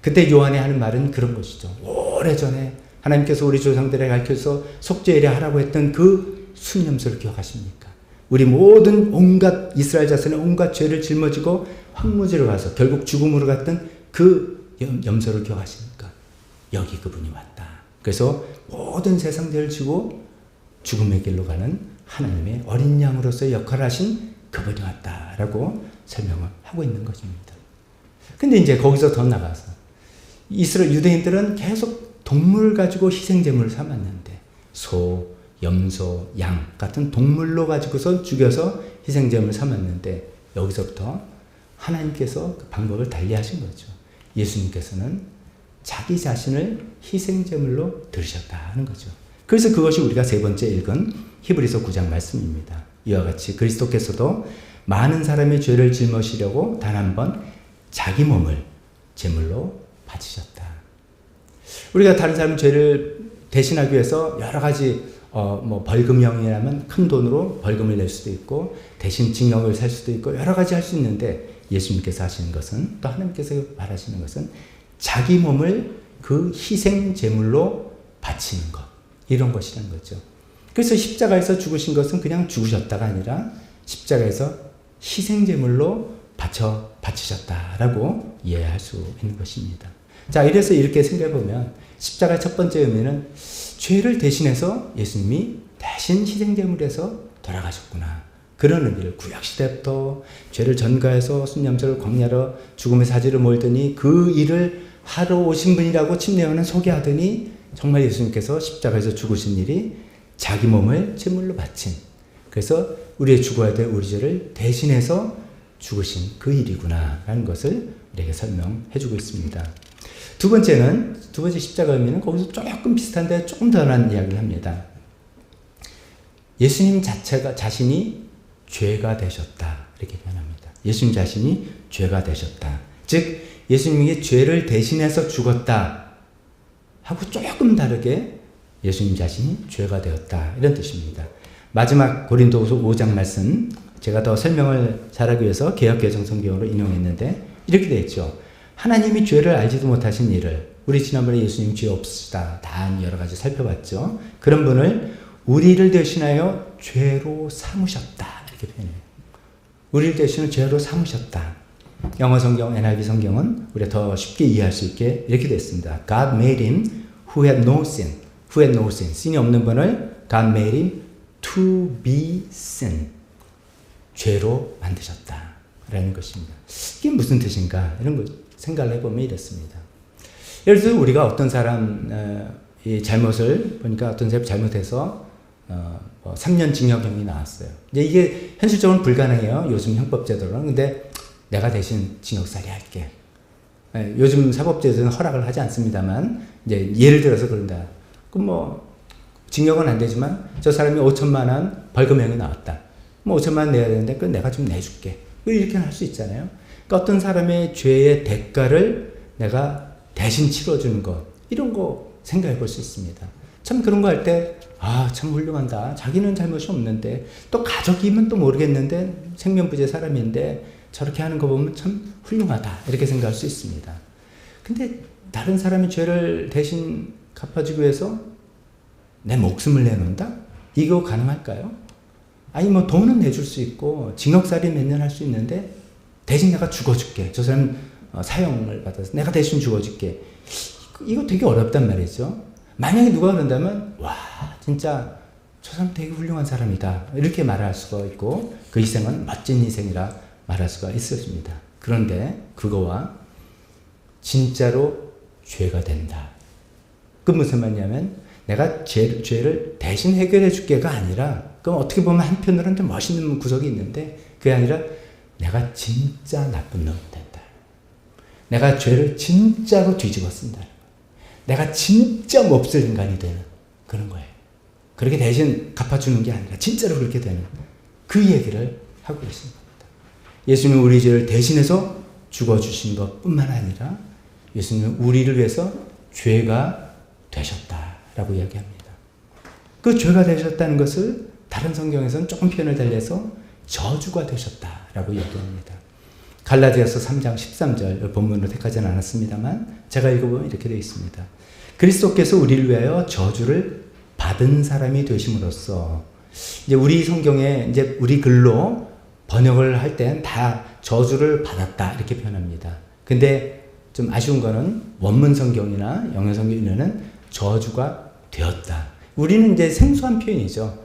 그때 요한이 하는 말은 그런 것이죠. 오래전에 하나님께서 우리 조상들에게 가르쳐서 속죄일에 하라고 했던 그 순염소를 기억하십니까? 우리 모든 온갖 이스라엘 자손의 온갖 죄를 짊어지고 황무지로 가서 결국 죽음으로 갔던 그 염소를 기억하십니까? 여기 그분이 왔다. 그래서 모든 세상 죄를 지고 죽음의 길로 가는 하나님의 어린 양으로서의 역할을 하신 그분이 왔다라고 설명을 하고 있는 것입니다. 근데 이제 거기서 더 나가서 이스라엘 유대인들은 계속 동물을 가지고 희생제물을 삼았는데 소, 염소, 양 같은 동물로 가지고서 죽여서 희생제물을 삼았는데 여기서부터 하나님께서 그 방법을 달리하신 거죠. 예수님께서는 자기 자신을 희생제물로 들으셨다는 거죠. 그래서 그것이 우리가 세 번째 읽은 히브리서 9장 말씀입니다. 이와 같이 그리스도께서도 많은 사람의 죄를 짊어지려고 단 한 번 자기 몸을 제물로 바치셨다. 우리가 다른 사람의 죄를 대신하기 위해서 여러 가지 벌금형이라면 큰 돈으로 벌금을 낼 수도 있고 대신 징역을 살 수도 있고 여러 가지 할 수 있는데 예수님께서 하시는 것은, 또 하나님께서 말하시는 것은 자기 몸을 그 희생 제물로 바치는 것, 이런 것이라는 거죠. 그래서 십자가에서 죽으신 것은 그냥 죽으셨다가 아니라 십자가에서 희생 제물로 바치셨다라고 이해할 수 있는 것입니다. 자, 이래서 이렇게 생각해 보면 십자가의 첫 번째 의미는 죄를 대신해서 예수님이 대신 희생 제물에서 돌아가셨구나, 그런 의미를, 구약시대부터 죄를 전가해서 순념절을 광야로 죽음의 사지를 몰더니 그 일을 하러 오신 분이라고 침례요한은 소개하더니 정말 예수님께서 십자가에서 죽으신 일이 자기 몸을 제물로 바친, 그래서 우리의 죽어야 될 우리 죄를 대신해서 죽으신 그 일이구나 라는 것을 우리에게 설명해 주고 있습니다. 두 번째 십자가 의미는 거기서 조금 비슷한데 조금 더 나은 이야기를 합니다. 예수님 자신이 죄가 되셨다, 이렇게 표현합니다. 예수님 자신이 죄가 되셨다. 즉 예수님이 죄를 대신해서 죽었다 하고 조금 다르게 예수님 자신이 죄가 되었다, 이런 뜻입니다. 마지막 고린도후서 5장 말씀, 제가 더 설명을 잘하기 위해서 개역개정 성경으로 인용했는데 이렇게 되어 있죠. 하나님이 죄를 알지도 못하신 이를, 우리 지난번에 예수님 죄 없으시다 다 여러 가지 살펴봤죠. 그런 분을 우리를 대신하여 죄로 삼으셨다, 이렇게 표현해요. 우리를 대신하여 죄로 삼으셨다. 영어 성경, NIV 성경은 우리가 더 쉽게 이해할 수 있게 이렇게 됐습니다. God made him who had no sin. who had no sin. 신이 없는 분을 God made him to be sin. 죄로 만드셨다 라는 것입니다. 이게 무슨 뜻인가, 이런 거 생각을 해보면 이렇습니다. 예를 들어서 우리가 어떤 사람의 잘못을 보니까 어떤 사람이 잘못해서 3년 징역형이 나왔어요. 이제 이게 현실적으로 불가능해요, 요즘 형법제도로는. 근데 내가 대신 징역살이 할게. 요즘 사법제도는 허락을 하지 않습니다만, 이제 예를 들어서 그런다. 그럼 징역은 안 되지만 저 사람이 5천만 원 벌금형이 나왔다. 5천만 원 내야 되는데 그건 내가 좀 내줄게. 이렇게 할 수 있잖아요. 그러니까 어떤 사람의 죄의 대가를 내가 대신 치러주는 것, 이런 거 생각해 볼 수 있습니다. 참 그런 거 할 때 참 훌륭하다. 자기는 잘못이 없는데, 또 가족이면 또 모르겠는데 생면부재 사람인데 저렇게 하는 거 보면 참 훌륭하다, 이렇게 생각할 수 있습니다. 근데 다른 사람의 죄를 대신 갚아주기 위해서 내 목숨을 내놓는다? 이거 가능할까요? 아니 돈은 내줄 수 있고 징역살이 몇 년 할 수 있는데 대신 내가 죽어줄게. 저 사람 사형을 받아서 내가 대신 죽어줄게. 이거 되게 어렵단 말이죠. 만약에 누가 그런다면 와 진짜 저 사람 되게 훌륭한 사람이다, 이렇게 말할 수가 있고 그 희생은 멋진 희생이라 말할 수가 있었습니다. 그런데 그거와 진짜로 죄가 된다, 그 무슨 말이냐면 내가 죄를 대신 해결해 줄게가 아니라, 그럼 어떻게 보면 한편으로는 좀 멋있는 구석이 있는데 그게 아니라 내가 진짜 나쁜 놈이 된다. 내가 죄를 진짜로 뒤집어 쓴다. 내가 진짜 몹쓸 인간이 되는 그런 거예요. 그렇게 대신 갚아주는 게 아니라 진짜로 그렇게 되는 그 얘기를 하고 있습니다. 예수님은 우리 죄를 대신해서 죽어주신 것뿐만 아니라 예수님은 우리를 위해서 죄가 되셨다라고 이야기합니다. 그 죄가 되셨다는 것을 다른 성경에서는 조금 표현을 달리해서 저주가 되셨다라고 이야기합니다. 갈라디아서 3장 13절 본문으로 택하지는 않았습니다만 제가 읽어보면 이렇게 되어 있습니다. 그리스도께서 우리를 위하여 저주를 받은 사람이 되심으로써, 이제 우리 성경에 이제 우리 글로 번역을 할 땐 다 저주를 받았다 이렇게 표현합니다. 근데 좀 아쉬운 거는 원문 성경이나 영어 성경에는 저주가 되었다. 우리는 이제 생소한 표현이죠.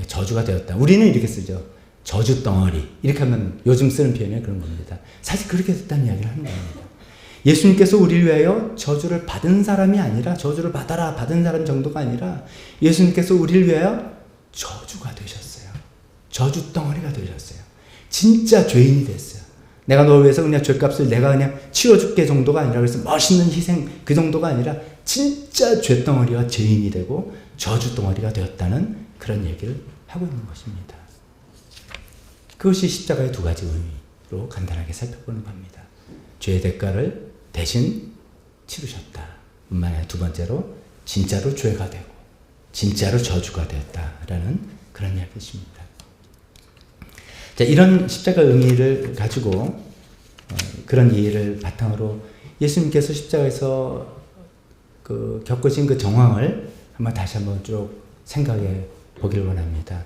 저주가 되었다. 우리는 이렇게 쓰죠. 저주 덩어리. 이렇게 하면 요즘 쓰는 표현이 그런 겁니다. 사실 그렇게 됐다는 이야기를 하는 겁니다. 예수님께서 우리를 위하여 저주를 받은 사람이 아니라, 저주를 받아라 받은 사람 정도가 아니라 예수님께서 우리를 위하여 저주가 되셨어요. 저주 덩어리가 되셨어요. 진짜 죄인이 됐어요. 내가 너를 위해서 그냥 죄값을 내가 그냥 치워줄게 정도가 아니라, 그래서 멋있는 희생 그 정도가 아니라 진짜 죄덩어리와 죄인이 되고 저주 덩어리가 되었다는 그런 얘기를 하고 있는 것입니다. 그것이 십자가의 두 가지 의미로 간단하게 살펴보는 겁니다. 죄의 대가를 대신 치르셨다. 뿐만 아니라 두 번째로 진짜로 죄가 되고 진짜로 저주가 되었다라는 그런 이야기입니다. 자, 이런 십자가 의미를 가지고 그런 이해를 바탕으로 예수님께서 십자가에서 겪으신 그 정황을 다시 한번 쭉 생각해 보기를 원합니다.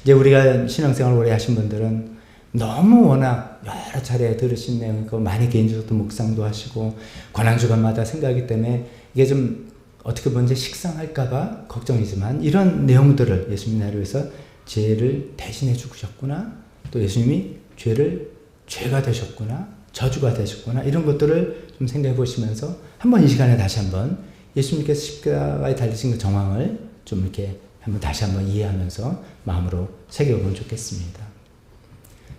이제 우리가 신앙생활 오래 하신 분들은 너무 워낙 여러 차례 들으신 내용이고 많이 개인적으로 묵상도 하시고 관항주간마다 생각하기 때문에 이게 좀 어떻게 보면 식상할까봐 걱정이지만 이런 내용들을 예수님이 나를 위해서 죄를 대신해 주셨구나, 또 예수님이 죄가 되셨구나, 저주가 되셨구나, 이런 것들을 좀 생각해 보시면서 한번 이 시간에 다시 한번 예수님께서 십자가에 달리신 그 정황을 좀 이렇게 한번 다시 한번 이해하면서 마음으로 새겨보면 좋겠습니다.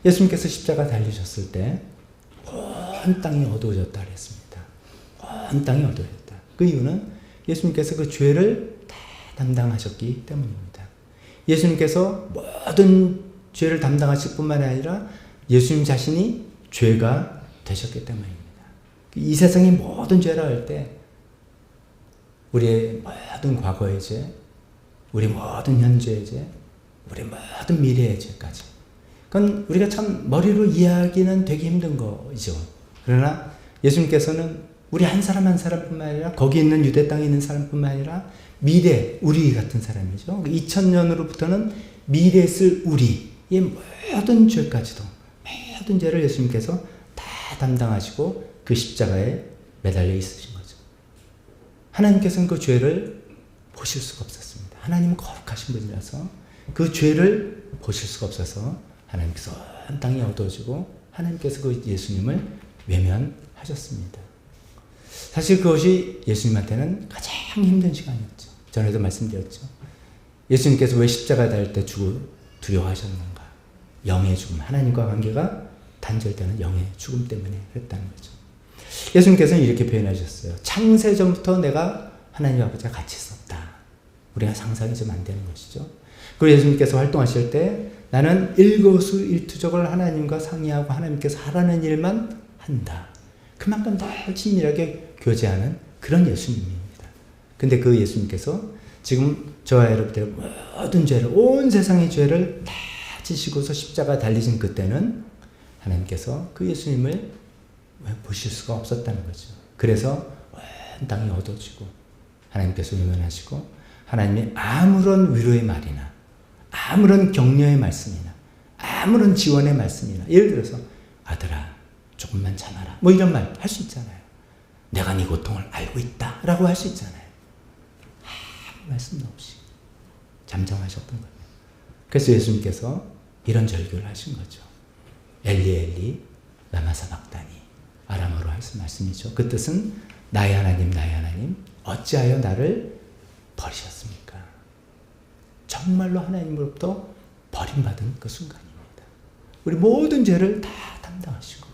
예수님께서 십자가 달리셨을 때 온 땅이 어두워졌다 그랬습니다. 온 땅이 어두워졌다. 그 이유는 예수님께서 그 죄를 다 담당하셨기 때문입니다. 예수님께서 모든 죄를 담당하실 뿐만 아니라 예수님 자신이 죄가 되셨기 때문입니다. 이 세상의 모든 죄라 할 때 우리의 모든 과거의 죄, 우리 모든 현재의 죄, 우리 모든 미래의 죄까지. 그건 우리가 참 머리로 이해하기는 되게 힘든 거죠. 그러나 예수님께서는 우리 한 사람 한 사람뿐만 아니라 거기 있는 유대 땅에 있는 사람뿐만 아니라 미래 우리 같은 사람이죠. 2000년으로부터는 미래에 쓸 우리의 모든 죄까지도, 모든 죄를 예수님께서 다 담당하시고 그 십자가에 매달려 있으신 거죠. 하나님께서는 그 죄를 보실 수가 없었습니다. 하나님은 거룩하신 분이라서 그 죄를 보실 수가 없어서 하나님께서 온 땅이 어두워지고 하나님께서 그 예수님을 외면하셨습니다. 사실 그것이 예수님한테는 가장 힘든 시간이었죠. 전에도 말씀드렸죠. 예수님께서 왜 십자가에 달릴 때 두려워하셨는가? 영의 죽음, 하나님과 관계가 단절되는 영의 죽음 때문에 그랬다는 거죠. 예수님께서는 이렇게 표현하셨어요. 창세전부터 내가 하나님 아버지와 같이 있었다. 우리가 상상이 좀 안 되는 것이죠. 그리고 예수님께서 활동하실 때 나는 일거수일투족을 하나님과 상의하고 하나님께서 하라는 일만 한다. 그만큼 더 친밀하게 교제하는 그런 예수님입니다. 근데 그 예수님께서 지금 저와 여러분들의 모든 죄를, 온 세상의 죄를 다 지시고서 십자가 달리신 그때는 하나님께서 그 예수님을 보실 수가 없었다는 거죠. 그래서 온 땅이 어두워지고 하나님께서 외면하시고 하나님이 아무런 위로의 말이나 아무런 격려의 말씀이나 아무런 지원의 말씀이나, 예를 들어서 아들아 조금만 참아라 뭐 이런 말 할 수 있잖아요. 내가 네 고통을 알고 있다 라고 할 수 있잖아요. 아무 말씀도 없이 잠잠하셨던 거예요. 그래서 예수님께서 이런 절규를 하신 거죠. 엘리 엘리 라마 사박다니, 아람어로 하신 말씀이죠. 그 뜻은 나의 하나님 어찌하여 나를 버리셨습니까? 정말로 하나님으로부터 버림받은 그 순간입니다. 우리 모든 죄를 다 담당하시고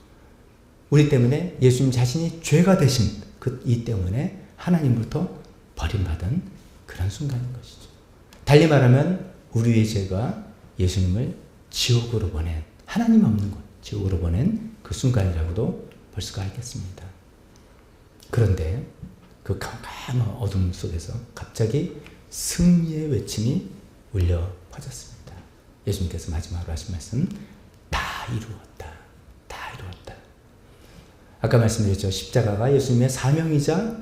우리 때문에 예수님 자신이 죄가 되신 이 때문에 하나님으로부터 버림받은 그런 순간인 것이죠. 달리 말하면 우리의 죄가 예수님을 지옥으로 보낸, 하나님 없는 곳, 지옥으로 보낸 그 순간이라고도 볼 수가 있겠습니다. 그런데 그 캄캄한 어둠 속에서 갑자기 승리의 외침이 울려 퍼졌습니다. 예수님께서 마지막으로 하신 말씀, 다 이루었다. 다 이루었다. 아까 말씀드렸죠. 십자가가 예수님의 사명이자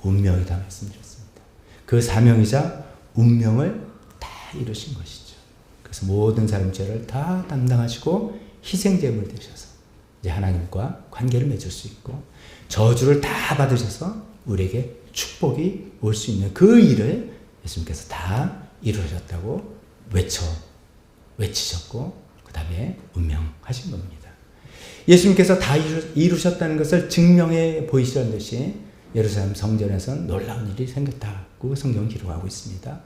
운명이다 말씀드렸습니다. 그 사명이자 운명을 다 이루신 것이죠. 그래서 모든 사람 죄를 다 담당하시고 희생제물 되셔서 이제 하나님과 관계를 맺을 수 있고 저주를 다 받으셔서 우리에게 축복이 올 수 있는 그 일을 예수님께서 다 이루셨다고 외치셨고 그 다음에 운명하신 겁니다. 예수님께서 다 이루셨다는 것을 증명해 보이시는 듯이 예루살렘 성전에서는 놀라운 일이 생겼다고 성경은 기록하고 있습니다.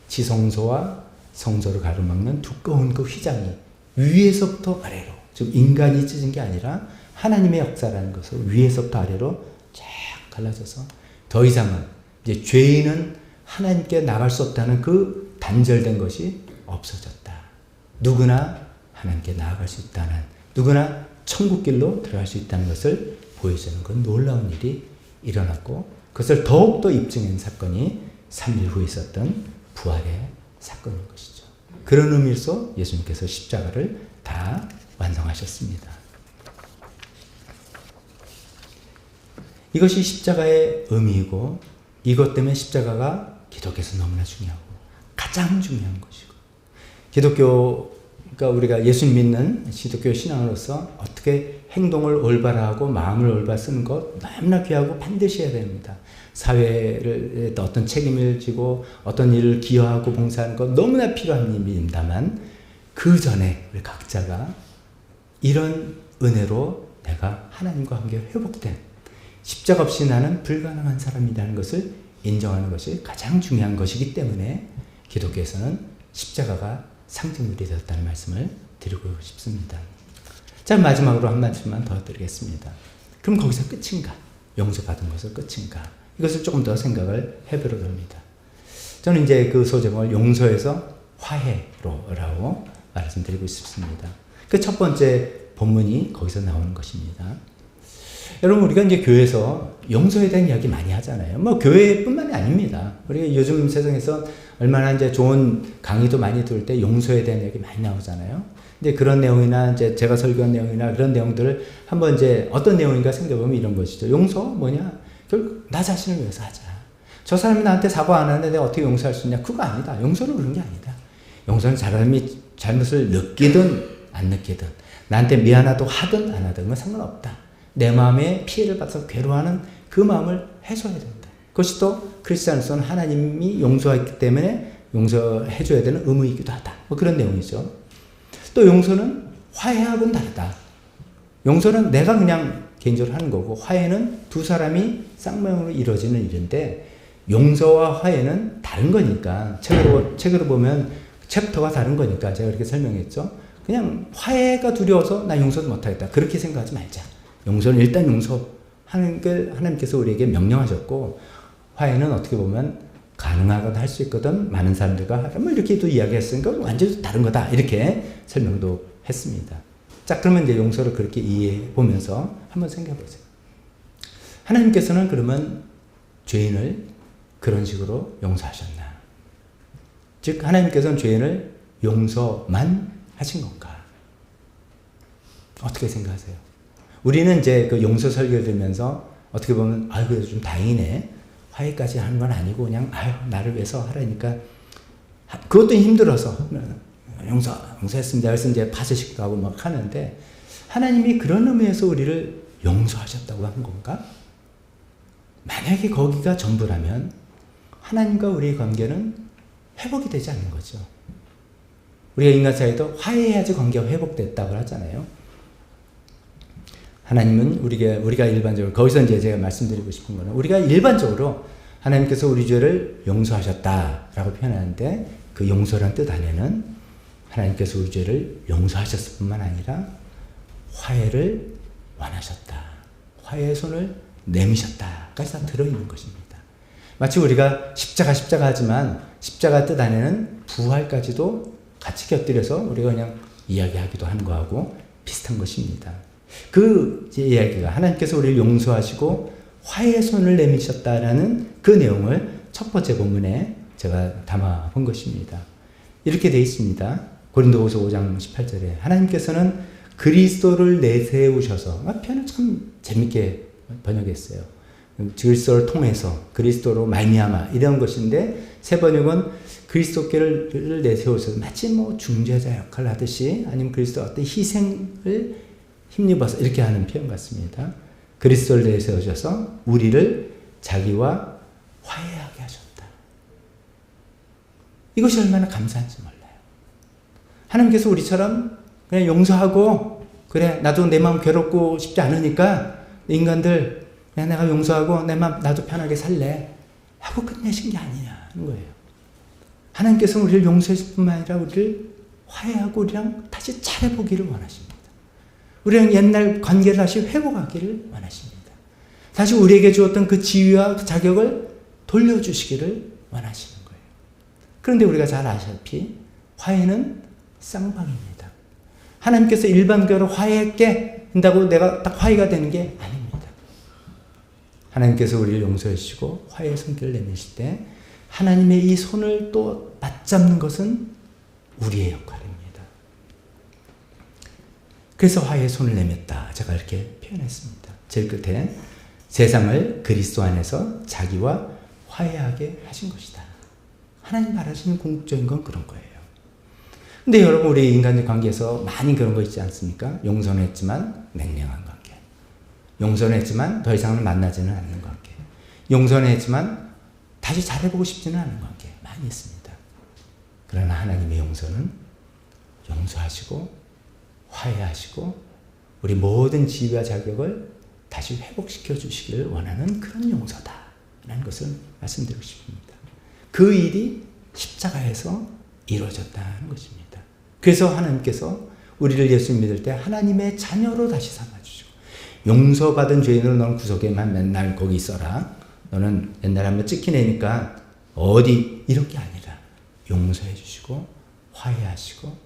지성소와 성소를 가로막는 두꺼운 그 휘장이 위에서부터 아래로, 즉 인간이 찢은 게 아니라 하나님의 역사라는 것을 위에서부터 아래로 쫙 갈라져서 더 이상은 이제 죄인은 하나님께 나갈 수 없다는 그 단절된 것이 없어졌다. 누구나 하나님께 나아갈 수 있다는, 누구나 천국길로 들어갈 수 있다는 것을 보여주는 그 놀라운 일이 일어났고, 그것을 더욱더 입증한 사건이 3일 후에 있었던 부활의 사건인 것이죠. 그런 의미에서 예수님께서 십자가를 다 완성하셨습니다. 이것이 십자가의 의미이고, 이것 때문에 십자가가 기독교에서 너무나 중요하고 가장 중요한 것이고, 그러니까 우리가 예수님 믿는 기독교 신앙으로서 어떻게 행동을 올바르고 마음을 올바로 쓰는 것 너무나 귀하고 반드시 해야 됩니다. 사회를 어떤 책임을 지고 어떤 일을 기여하고 봉사하는 것 너무나 필요한 일입니다만, 그 전에 우리 각자가 이런 은혜로 내가 하나님과 관계가 회복된, 십자가 없이 나는 불가능한 사람이라는 것을 인정하는 것이 가장 중요한 것이기 때문에 기독교에서는 십자가가 상징물이 되었다는 말씀을 드리고 싶습니다. 자, 마지막으로 한 말씀만 더 드리겠습니다. 그럼 거기서 끝인가? 용서받은 것은 끝인가? 이것을 조금 더 생각을 해보려고 합니다. 저는 이제 그 소제목을 용서에서 화해로라고 말씀드리고 싶습니다. 그 첫 번째 본문이 거기서 나오는 것입니다. 여러분, 우리가 이제 교회에서 용서에 대한 이야기 많이 하잖아요. 뭐 교회뿐만이 아닙니다. 우리가 요즘 세상에서 얼마나 이제 좋은 강의도 많이 들을 때 용서에 대한 이야기 많이 나오잖아요. 근데 그런 내용이나 이제 제가 설교한 내용이나 그런 내용들을 한번 이제 어떤 내용인가 생각해보면 이런 것이죠. 용서 뭐냐? 결국 나 자신을 위해서 하자. 저 사람이 나한테 사과 안 하는데 내가 어떻게 용서할 수 있냐? 그거 아니다. 용서는 그런 게 아니다. 용서는 사람이 잘못을 느끼든 안 느끼든, 나한테 미안하도 하든 안 하든 그건 상관없다. 내 마음에 피해를 받아서 괴로워하는 그 마음을 해소해야 된다. 그것이 또 크리스찬으로서는 하나님이 용서했기 때문에 용서해줘야 되는 의무이기도 하다. 뭐 그런 내용이죠. 또 용서는 화해하고는 다르다. 용서는 내가 그냥 개인적으로 하는 거고, 화해는 두 사람이 쌍방으로 이루어지는 일인데, 용서와 화해는 다른 거니까, 책으로 보면 챕터가 다른 거니까 제가 이렇게 설명했죠. 그냥 화해가 두려워서 나 용서도 못하겠다, 그렇게 생각하지 말자. 용서는 일단 용서하는 걸 하나님께서 우리에게 명령하셨고, 화해는 어떻게 보면 가능하거든, 할 수 있거든, 많은 사람들과 하라, 뭐 이렇게도 이야기했으니까 완전히 다른 거다, 이렇게 설명도 했습니다. 자, 그러면 이제 용서를 그렇게 이해해 보면서 한번 생각해 보세요. 하나님께서는 그러면 죄인을 그런 식으로 용서하셨나? 즉, 하나님께서는 죄인을 용서만 하신 건가? 어떻게 생각하세요? 우리는 이제 그 용서 설교를 들으면서 어떻게 보면, 아유, 그래도 좀 다행이네. 화해까지 하는 건 아니고, 그냥, 아유, 나를 위해서 하라니까. 그것도 힘들어서, 용서했습니다. 그래서 이제 파쇄식도 하고 막 하는데, 하나님이 그런 의미에서 우리를 용서하셨다고 한 건가? 만약에 거기가 전부라면, 하나님과 우리의 관계는 회복이 되지 않는 거죠. 우리가 인간 사이도 화해해야지 관계가 회복됐다고 하잖아요. 하나님은 우리가 일반적으로, 거기서 이제 제가 말씀드리고 싶은 거는, 우리가 일반적으로 하나님께서 우리 죄를 용서하셨다라고 표현하는데, 그 용서란 뜻 안에는 하나님께서 우리 죄를 용서하셨을 뿐만 아니라 화해를 원하셨다, 화해의 손을 내미셨다까지 다 들어있는 것입니다. 마치 우리가 십자가 하지만 십자가 뜻 안에는 부활까지도 같이 곁들여서 우리가 그냥 이야기하기도 하는 거하고 비슷한 것입니다. 그 이야기가 하나님께서 우리를 용서하시고 화해의 손을 내미셨다라는 그 내용을 첫 번째 본문에 제가 담아 본 것입니다. 이렇게 되어 있습니다. 고린도후서 5장 18절에 하나님께서는 그리스도를 내세우셔서, 표현을 참 재밌게 번역했어요. 그리스도를 통해서, 그리스도로 말미암아, 이런 것인데, 새 번역은 그리스도께를 내세우셔서 마치 뭐 중재자 역할을 하듯이, 아니면 그리스도 어떤 희생을 힘입어서 이렇게 하는 표현 같습니다. 그리스도를 내세우셔서 우리를 자기와 화해하게 하셨다. 이것이 얼마나 감사한지 몰라요. 하나님께서 우리처럼 그냥 용서하고, 그래, 나도 내 마음 괴롭고 싶지 않으니까 인간들 그냥 내가 용서하고 내 마음 나도 편하게 살래 하고 끝내신 게 아니냐는 거예요. 하나님께서는 우리를 용서했을 뿐만 아니라 우리를 화해하고 우리랑 다시 잘해보기를 원하십니다. 우리랑 옛날 관계를 다시 회복하기를 원하십니다. 다시 우리에게 주었던 그 지위와 그 자격을 돌려주시기를 원하시는 거예요. 그런데 우리가 잘 아시다시피 화해는 쌍방입니다. 하나님께서 일반 교회로 화해할게 한다고 내가 딱 화해가 되는 게 아닙니다. 하나님께서 우리를 용서해 주시고 화해의 손길을 내미실 때 하나님의 이 손을 또 맞잡는 것은 우리의 역할입니다. 그래서 화해의 손을 내몄다. 제가 이렇게 표현했습니다. 제일 끝에 세상을 그리스도 안에서 자기와 화해하게 하신 것이다. 하나님 바라시는 궁극적인 건 그런 거예요. 근데 여러분 우리 인간의 관계에서 많이 그런 거 있지 않습니까? 용서는 했지만 냉랭한 관계. 용서는 했지만 더 이상은 만나지는 않는 관계. 용서는 했지만 다시 잘해보고 싶지는 않은 관계. 많이 있습니다. 그러나 하나님의 용서는 용서하시고 화해하시고 우리 모든 지위와 자격을 다시 회복시켜 주시기를 원하는 그런 용서다 라는 것을 말씀드리고 싶습니다. 그 일이 십자가에서 이루어졌다는 것입니다. 그래서 하나님께서 우리를 예수 믿을 때 하나님의 자녀로 다시 삼아주시고 용서받은 죄인으로 너는 구석에만 맨날 거기 있어라. 너는 옛날에 한번 찍히내니까 어디 이렇게 아니라 용서해 주시고 화해하시고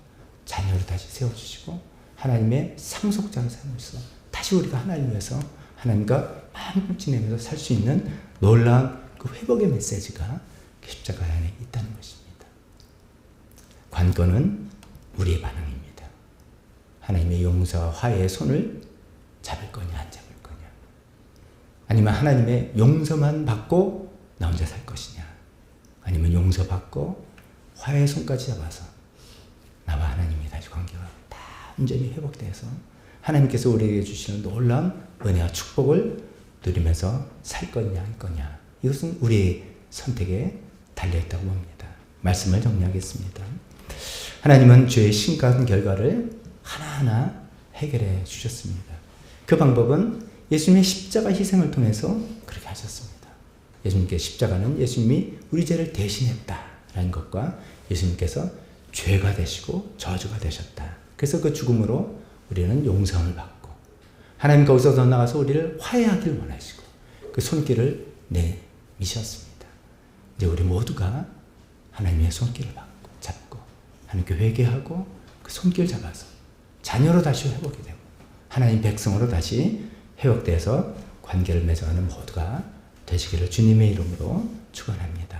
자녀로 다시 세워주시고 하나님의 상속자로 삼으셔서 다시 우리가 하나님 위해서 하나님과 마음을 지내면서 살 수 있는 놀라운 그 회복의 메시지가 십자가 안에 있다는 것입니다. 관건은 우리의 반응입니다. 하나님의 용서와 화해의 손을 잡을 거냐 안 잡을 거냐, 아니면 하나님의 용서만 받고 나 혼자 살 것이냐, 아니면 용서받고 화해의 손까지 잡아서 나와 하나님이 다시 관계가 다 온전히 회복돼서 하나님께서 우리에게 주시는 놀라운 은혜와 축복을 누리면서 살 거냐 할 거냐, 이것은 우리의 선택에 달려있다고 봅니다. 말씀을 정리하겠습니다. 하나님은 죄의 심각한 결과를 하나하나 해결해 주셨습니다. 그 방법은 예수님의 십자가 희생을 통해서 그렇게 하셨습니다. 예수님께 십자가는 예수님이 우리 죄를 대신했다라는 것과 예수님께서 죄가 되시고 저주가 되셨다. 그래서 그 죽음으로 우리는 용서를 받고 하나님 거기서 더 나가서 우리를 화해하길 원하시고 그 손길을 내미셨습니다. 이제 우리 모두가 하나님의 손길을 잡고 하나님께 회개하고 그 손길 잡아서 자녀로 다시 회복이 되고 하나님 백성으로 다시 회복돼서 관계를 맺어가는 모두가 되시기를 주님의 이름으로 축원합니다.